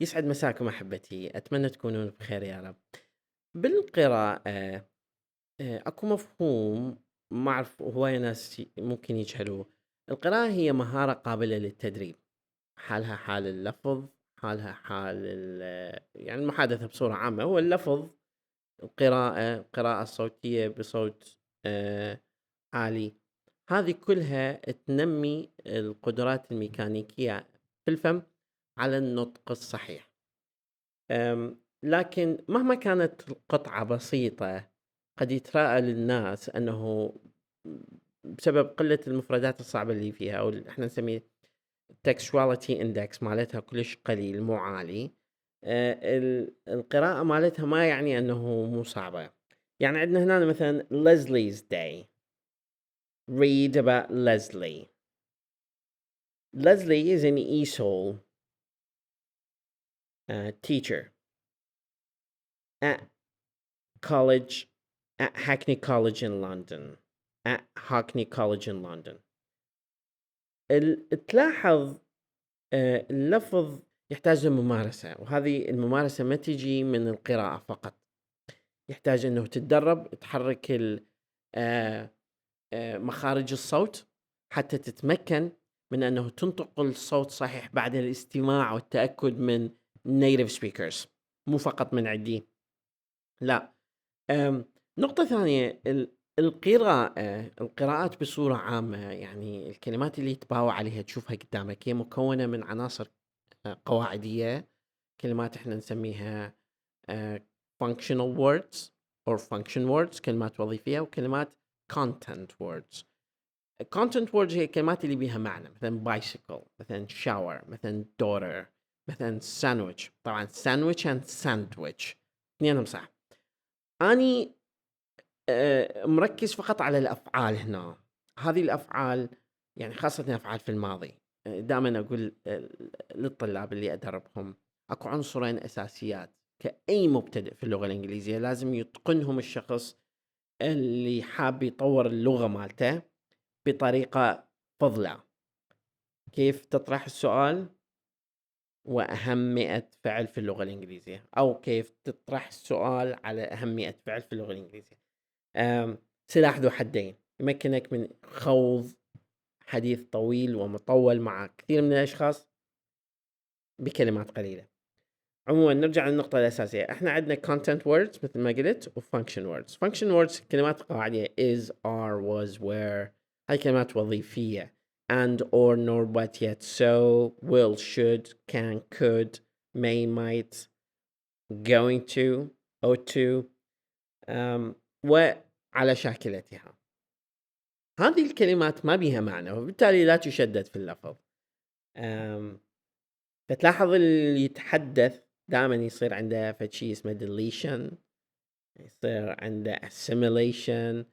يسعد مساكم أحبتي، أتمنى تكونون بخير يا رب. بالقراءة أكو مفهوم ما أعرف هواية ناس ممكن يجهلوه. القراءة هي مهارة قابلة للتدريب، حالها حال اللفظ، حالها حال يعني المحادثة بصورة عامة. هو اللفظ، القراءة الصوتية بصوت عالي، هذه كلها تنمي القدرات الميكانيكية في الفم على النطق الصحيح. لكن مهما كانت القطعة بسيطة، قد يتراءى للناس أنه بسبب قلة المفردات الصعبة اللي فيها، أو إحنا نسميه textuality index مالتها كلش قليل مو عالي. القراءة مالتها ما يعني أنه مو صعبة. يعني عندنا هنا مثلا Leslie's Day. Read about Leslie. Leslie is an ESOL teacher at college at Hackney College in London. At Hackney College in London. تلاحظ اللفظ يحتاج لممارسة، وهذه الممارسة ما تجي من القراءة فقط، يحتاج انه تتدرب تحرك آه، مخارج الصوت حتى تتمكن من انه تنطق الصوت صحيح بعد الاستماع والتأكد من native speakers، مو فقط من عندي. لا. نقطة ثانية، القراءات بصورة عامة، يعني الكلمات اللي تباوع عليها تشوفها قدامك هي مكونة من عناصر قواعدية. كلمات احنا نسميها functional words or function words، كلمات وظيفية، وكلمات content words. content words هي الكلمات اللي بيها معنى، مثلا bicycle، مثلا shower، مثلا daughter، مثلا sandwich. طبعا sandwich and sandwich اثنينهم صح. أني مركز فقط على الأفعال هنا. هذه الأفعال يعني خاصة أفعال في الماضي. دائما أقول للطلاب اللي أدربهم أكو عنصرين أساسيات كأي مبتدئ في اللغة الإنجليزية لازم يتقنهم الشخص اللي حاب يطور اللغة مالته بطريقة فضلة. كيف تطرح السؤال، وأهم 100 فعل في اللغة الإنجليزية، أو كيف تطرح السؤال على أهم 100 فعل في اللغة الإنجليزية. سلاح ذو حدين، يمكنك من خوض حديث طويل ومطول مع كثير من الأشخاص بكلمات قليلة. عموما نرجع للنقطة الأساسية، احنا عندنا content words مثل ما قلت، و function words. function words كلمات قاعدية is, are, was, were، هاي كلمات وظيفية. and, or, nor, but, yet, so, will, should, can, could, may, might، going to، ought to، وعلى شاكلتها. هذه الكلمات ما بيها معنى، وبالتالي لا تشدد في اللفظ. فتلاحظ اللي يتحدث دائما يصير عنده فشي اسمه deletion، يصير عنده assimilation،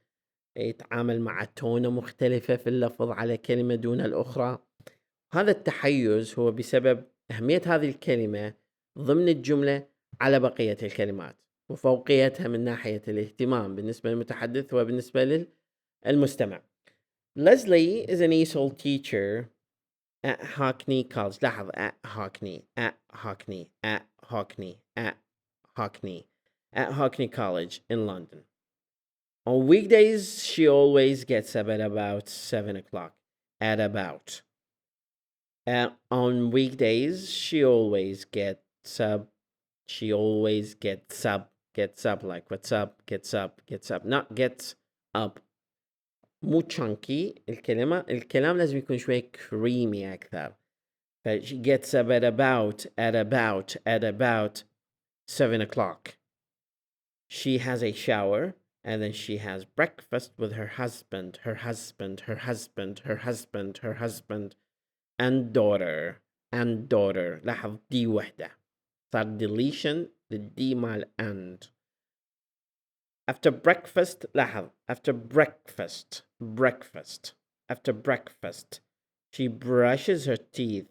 يتعامل مع تونة مختلفة في اللفظ على كلمة دون الأخرى. هذا التحيز هو بسبب أهمية هذه الكلمة ضمن الجملة على بقية الكلمات، وفوقيتها من ناحية الاهتمام بالنسبة للمتحدث وبالنسبة للمستمع. Leslie is an ESOL teacher at Hackney College. لاحظ at Hackney College in London. On weekdays, she always gets up at about 7 o'clock. At about. On weekdays, she always gets up. Gets up like what's up, gets up, not gets up. مو chunky الكلام لازم يكون شوي creamy أكثر. She gets up at about 7 o'clock. She has a shower, and then she has breakfast with her husband, and daughter. لاحظ دي وحدة، صار deletion للدي مال and. After breakfast، لاحظ after breakfast. After breakfast she brushes her teeth.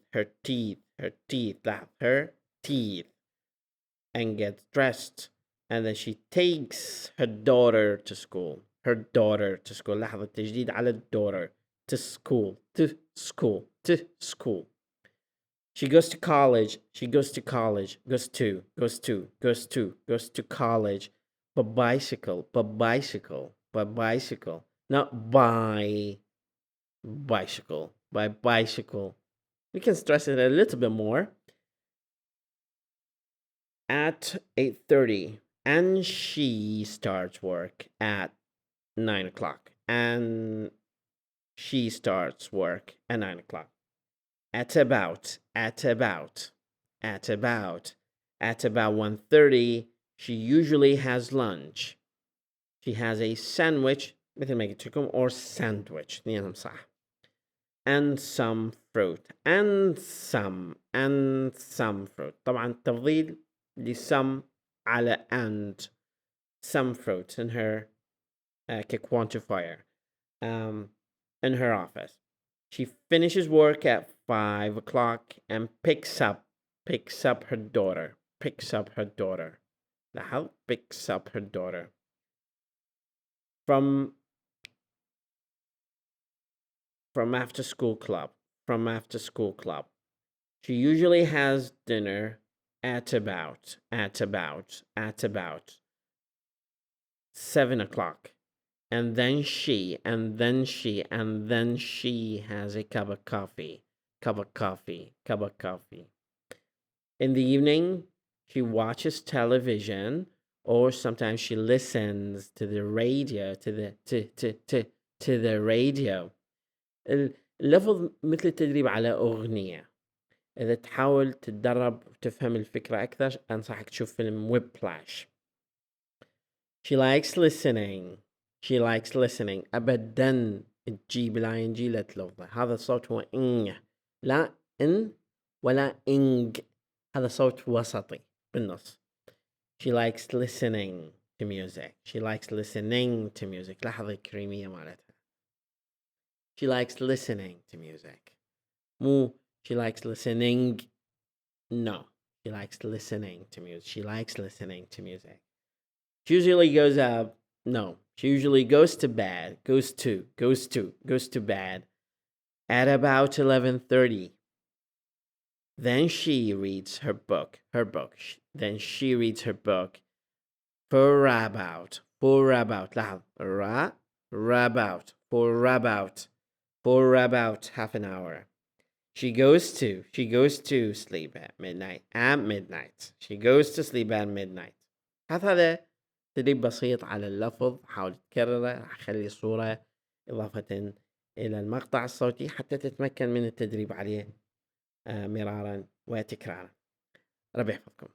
لاحظ her teeth, and gets dressed, and then she takes her daughter to school. لاحظ التجديد على daughter. to school. She goes to college. She goes to college. Goes to college. But bicycle. Not by bicycle. By bicycle. We can stress it a little bit more. At 8:30. And she starts work at 9 o'clock. And she starts work at 9 o'clock. At about 1:30, she usually has lunch. She has a sandwich مثل ما قلت لكم or sandwich اثنينهم صح. And some fruit. And some fruit. طبعا تفضيل لsome على and. Some fruit in her quantifier in her office. She finishes work at 5 o'clock and picks up her daughter. Picks up her daughter from after school club. She usually has dinner at about 7 o'clock. And then she has a cup of coffee. In the evening, she watches television, or sometimes she listens to the radio, to the radio. اللفظ مثل التدريب على أغنية. إذا تحاول تتدرب وتفهم الفكرة أكثر أنصحك تشوف فيلم ويبلاش. She likes listening. أبدا تجيب الING لا تلفظه. هذا الصوت هو إنج، لا إن ولا إنج. هذا صوت وسطي بالنص. She likes listening to music. لاحظ الكريمية مالتها. She likes listening to music. مو she likes listening. No. She likes listening to music. She usually goes up. No. She usually goes to bed. Goes to bed at about 11:30. Then she reads her book. Then she reads her book for about. لاحظ for about half an hour. She goes to sleep at midnight. She goes to sleep at midnight. هذا تدريب بسيط على اللفظ. حاول تكرره. راح أخلي صورة إضافة إلى المقطع الصوتي حتى تتمكن من التدريب عليه مرارا وتكرارا. ربي يحفظكم.